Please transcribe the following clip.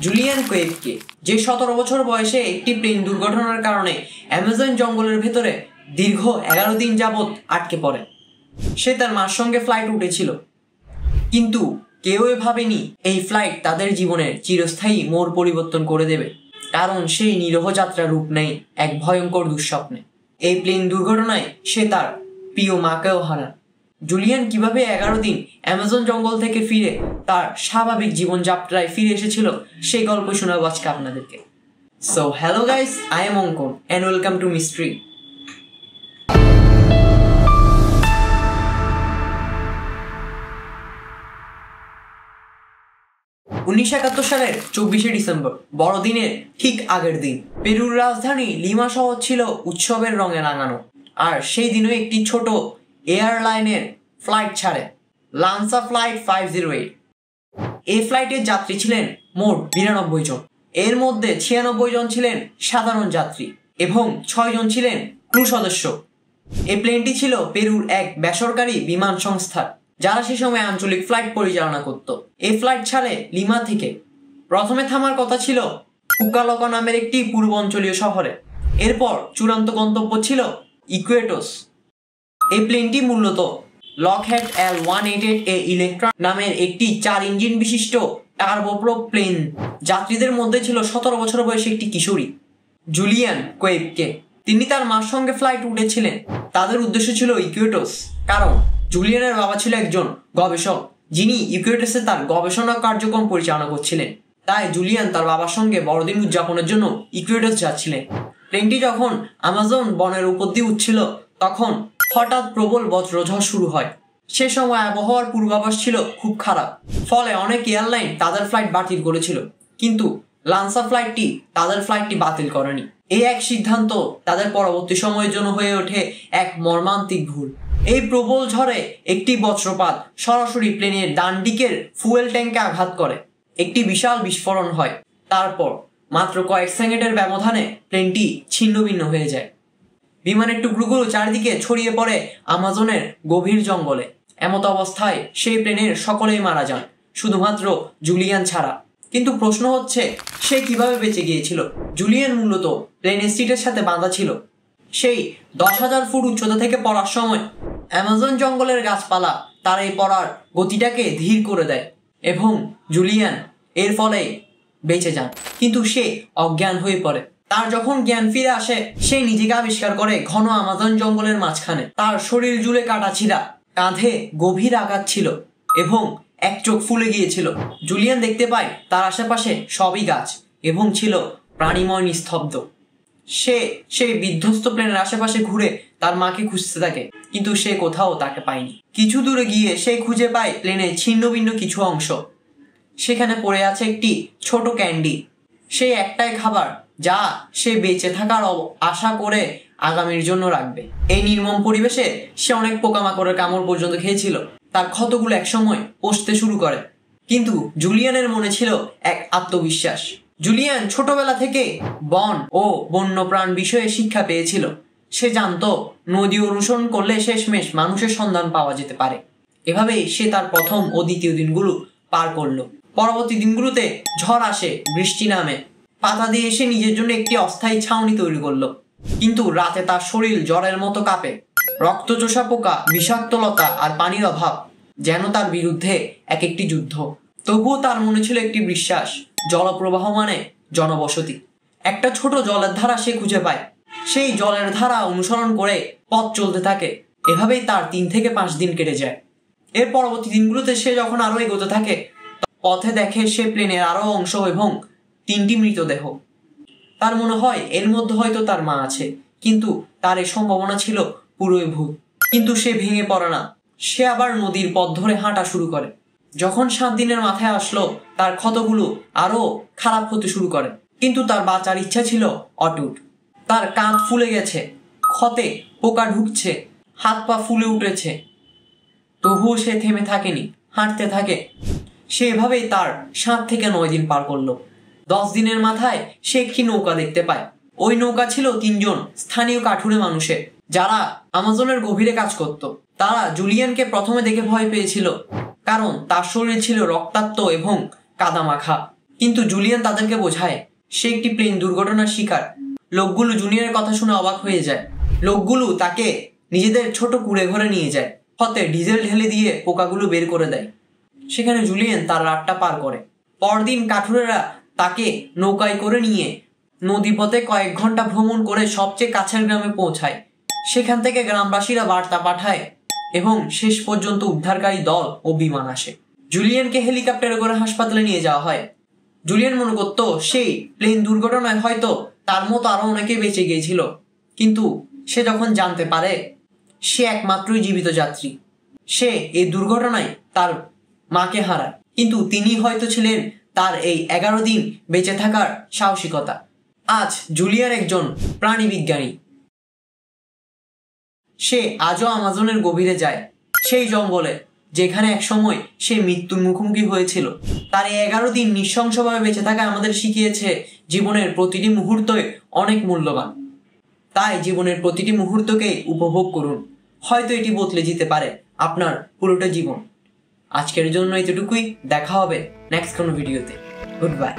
Julian কোয়েবকে, যে 17 বছর বয়সে একটি প্লেন দুর্ঘটনার কারণে অ্যামাজন জঙ্গলের ভেতরে দীর্ঘ 11 দিন যাবৎ আটকে পড়ে। সে তার মার সঙ্গে ফ্লাইট উঠেছিল, কিন্তু কেউই ভাবেনি এই ফ্লাইট তাদের জীবনের চিরস্থায়ী মোড় পরিবর্তন করে দেবে, কারণ সেই নিরহ যাত্রা রূপ নেয় এক ভয়ঙ্কর দুঃস্বপ্নে। এই প্লেন দুর্ঘটনায় সে তার প্রিয় মাকেও হারান। জুলিয়ান কিভাবে 11 দিন অ্যামাজন জঙ্গল থেকে ফিরে তার স্বাভাবিক জীবনযাত্রায় ফিরে এসেছিল সেই গল্প শোনাবো আজকে আপনাদেরকে। So hello guys, I am অঙ্কন অ্যান্ড ওয়েলকাম টু মিস্ট্রি। 1971 সালের 24শে ডিসেম্বর, বড়দিনের ঠিক আগের দিন, পেরুর রাজধানী লিমা শহর ছিল উৎসবের রঙে রাঙানো। আর সেই দিনও একটি ছোট এয়ারলাইনের ফ্লাইট ছাড়ে, লান্সা ফ্লাইট 508। এই ফ্লাইটের যাত্রী ছিলেন মোট 92 জন। এর মধ্যে 96 জন ছিলেন সাধারণ যাত্রী এবং 6 জন ছিলেন ক্রু সদস্য। এই প্লেনটি ছিল পেরুর এক বেসরকারি বিমান সংস্থার, যারা সে সময় আঞ্চলিক ফ্লাইট পরিচালনা করত। এই ফ্লাইট ছাড়ে লিমা থেকে। প্রথমে থামার কথা ছিল পুকালকা নামের একটি পূর্বাঞ্চলীয় শহরে। এরপর চূড়ান্ত গন্তব্য ছিল ইকুয়েটস। এই প্লেনটি মূলত লকহেড L-188A ইলেকট্রন নামের একটি 4 ইঞ্জিন বিশিষ্ট টার্বোপ্রপ প্লেন। যাত্রীদের মধ্যে ছিল 17 বছর বয়সী একটি কিশোরী, জুলিয়ান কোয়েবকে। তিনি তার মার সঙ্গে ফ্লাইট উঠেছিলেন। তাদের উদ্দেশ্য ছিল ইকুয়েটস, কারণ জুলিয়ানের বাবা ছিল একজন গবেষক, যিনি ইকুয়েটসে তার গবেষণা কার্যক্রম পরিচালনা করছিলেন। তাই জুলিয়ান তার বাবার সঙ্গে বড়দিন উদযাপনের জন্য ইকুয়েটস যাচ্ছিলেন। প্লেনটি যখন আমাজন বনের উপর দিয়ে উঠছিল, তখন হঠাৎ প্রবল বজ্রঝড় শুরু হয়। সে সময় আবহাওয়ার পূর্বাভাস ছিল খুব খারাপ, ফলে অনেক এয়ারলাইন তাদের ফ্লাইট বাতিল করেছিল, কিন্তু লান্সা ফ্লাইটটি তাদের ফ্লাইটটি বাতিল করেনি। এই এক সিদ্ধান্ত তাদের পরবর্তী সময়ের জন্য হয়ে ওঠে এক মর্মান্তিক ভুল। এই প্রবল ঝড়ে একটি বজ্রপাত সরাসরি প্লেনের ডান দিকের ফুয়েল ট্যাঙ্কে আঘাত করে। একটি বিশাল বিস্ফোরণ হয়। তারপর মাত্র কয়েক সেকেন্ডের ব্যবধানে প্লেনটি ছিন্নভিন্ন হয়ে যায়। বিমানের টুকরোগুলো চারিদিকে ছড়িয়ে পড়ে আমাজনের গভীর জঙ্গলে। এমত অবস্থায় সেই প্লেনের সকলেই মারা যান, শুধুমাত্র জুলিয়ান ছাড়া। কিন্তু প্রশ্ন হচ্ছে, সে কিভাবে বেঁচে গিয়েছিল? জুলিয়ান মূলত প্লেনের সিটের সাথে বাঁধা ছিল। সেই 10,000 ফুট উচ্চতা থেকে পড়ার সময় অ্যামাজন জঙ্গলের গাছপালা তার এই পড়ার গতিটাকে ধীর করে দেয় এবং জুলিয়ান এর ফলে বেঁচে যান। কিন্তু সে অজ্ঞান হয়ে পড়ে। তার যখন জ্ঞান ফিরে আসে, সে নিজেকে আবিষ্কার করে ঘন আমাজন জঙ্গলের মাঝখানে। তার শরীর জুড়ে কাটাছিঁড়া, কাঁধে গভীর আঘাত ছিল এবং এক চোখ ফুলে গিয়েছিল। জুলিয়ান দেখতে পায় তার আশেপাশে সবই গাছ এবং ছিল প্রাণীময় নিস্তব্ধ। সে সেই বিধ্বস্ত প্লেনের আশেপাশে ঘুরে তার মাকে খুঁজতে থাকে, কিন্তু সে কোথাও তাকে পায়নি। কিছু দূরে গিয়ে সে খুঁজে পায় প্লেনের ছিন্ন ভিন্ন কিছু অংশ। সেখানে পড়ে আছে একটি ছোট ক্যান্ডি, সেই একটাই খাবার যা সে বেঁচে থাকার আশা করে আগামীর জন্য রাখবে। এই নির্মম পরিবেশে সে অনেক পোকামাকড়ের কামড় পর্যন্ত খেয়েছিল। তার ক্ষতগুলো একসময় পচতে শুরু করে, কিন্তু জুলিয়ানের মনে ছিল এক আত্মবিশ্বাস। জুলিয়ান ছোটবেলা থেকে বন ও বন্যপ্রাণ বিষয়ে শিক্ষা পেয়েছিল। সে জানতো নদী অনুসরণ করলে শেষমেশ মানুষের সন্ধান পাওয়া যেতে পারে। এভাবেই সে তার প্রথম ও দ্বিতীয় দিনগুলো পার করলো। পরবর্তী দিনগুলোতে ঝড় আসে, বৃষ্টি নামে, পাতা দিয়ে এসে নিজের জন্য একটি অস্থায়ী ছাউনি তৈরি করলো। কিন্তু রাতে তার শরীর জ্বরের মতো কাঁপে। রক্তচোষা পোকা, বিষাক্তলতা আর পানির অভাব যেন তার বিরুদ্ধে এক একটি যুদ্ধ। তবুও তার মনে ছিল একটি বিশ্বাস, জলপ্রবাহ মানে জনবসতি। একটা ছোট জলের ধারা সে খুঁজে পায়। সেই জলের ধারা অনুসরণ করে পথ চলতে থাকে। এভাবেই তার 3 থেকে 5 দিন কেটে যায়। এর পরবর্তী দিনগুলোতে সে যখন আরো এগোতে থাকে, পথে দেখে সে প্লেনের আরো অংশ এবং 3টি মৃতদেহ। তার মনে হয় এর মধ্যে হয়তো তার মা আছে, কিন্তু তার এই সম্ভাবনা ছিল পুরোই ভুল। কিন্তু সে ভেঙে পড়ে না। সে আবার নদীর পথ ধরে হাঁটা শুরু করে। যখন 7 দিনের মাথায় আসলো, তার ক্ষতগুলো আরো খারাপ হতে শুরু করে, কিন্তু তার বাঁচার ইচ্ছা ছিল অটুট। তার কাঁধ ফুলে গেছে, ক্ষতে পোকা ঢুকছে, হাত পা ফুলে উঠেছে, তবুও সে থেমে থাকেনি, হাঁটতে থাকে। সে এভাবেই তার 7 থেকে 9 দিন পার করলো। 10 দিনের মাথায় সে একটি নৌকা দেখতে পায়। ওই নৌকা ছিল 3 জন স্থানীয় কাঠুরে মানুষের, যারা আমাজনের গভীরে কাজ করত। তারা জুলিয়ানকে প্রথমে দেখে ভয় পেয়েছিল, কারণ তার শরীর ছিল রক্তাক্ত এবং কাদামাখা। কিন্তু জুলিয়ান তাদেরকে বোঝায় সে একটি প্লেন দুর্ঘটনার শিকার। লোকগুলো জুলিয়ানের কথা শুনে অবাক হয়ে যায়। লোকগুলো তাকে নিজেদের ছোট কুঁড়ে ঘরে নিয়ে যায়, হতে ডিজেল ঢেলে দিয়ে পোকাগুলো বের করে দেয়। সেখানে জুলিয়ান তার রাতটা পার করে। পরদিন কাঠুরেরা তাকে নৌকায় করে নিয়ে নদীপথে কয়েক ঘন্টা ভ্রমণ করে সবচেয়ে কাছের গ্রামে পৌঁছায়। সেখান থেকে গ্রামবাসীরা বার্তা পাঠায় এবং শেষ পর্যন্ত উদ্ধারকারী দল ও বিমান আসে। জুলিয়ানকে হেলিকপ্টারে করে হাসপাতালে নিয়ে যাওয়া হয়। জুলিয়ান মনে করত সেই প্লেন দুর্ঘটনায় হয়তো তার মতো আরো অনেকে বেঁচে গিয়েছিল, কিন্তু সে যখন জানতে পারে সে একমাত্রই জীবিত যাত্রী, সে এই দুর্ঘটনায় তার মাকে হারায়। কিন্তু তিনি হয়তো ছিলেন তার এই 11 দিন বেঁচে থাকার সাহসিকতা। আজ জুলিয়ান একজন প্রাণী বিজ্ঞানী। সে আজও আমাজনের গভীরে যায়, সেই জঙ্গলে যেখানে একসময় সে মৃত্যুর মুখোমুখি হয়েছিল। তার এই 11 দিন নৃশংসভাবে বেঁচে থাকা আমাদের শিখিয়েছে জীবনের প্রতিটি মুহূর্ত অনেক মূল্যবান। তাই জীবনের প্রতিটি মুহূর্তকে উপভোগ করুন, হয়তো এটি বদলে যেতে পারে আপনার পুরোটা জীবন। আজকের জন্য এতটুকুই, দেখা হবে নেক্সট কোনো ভিডিওতে। Good bye.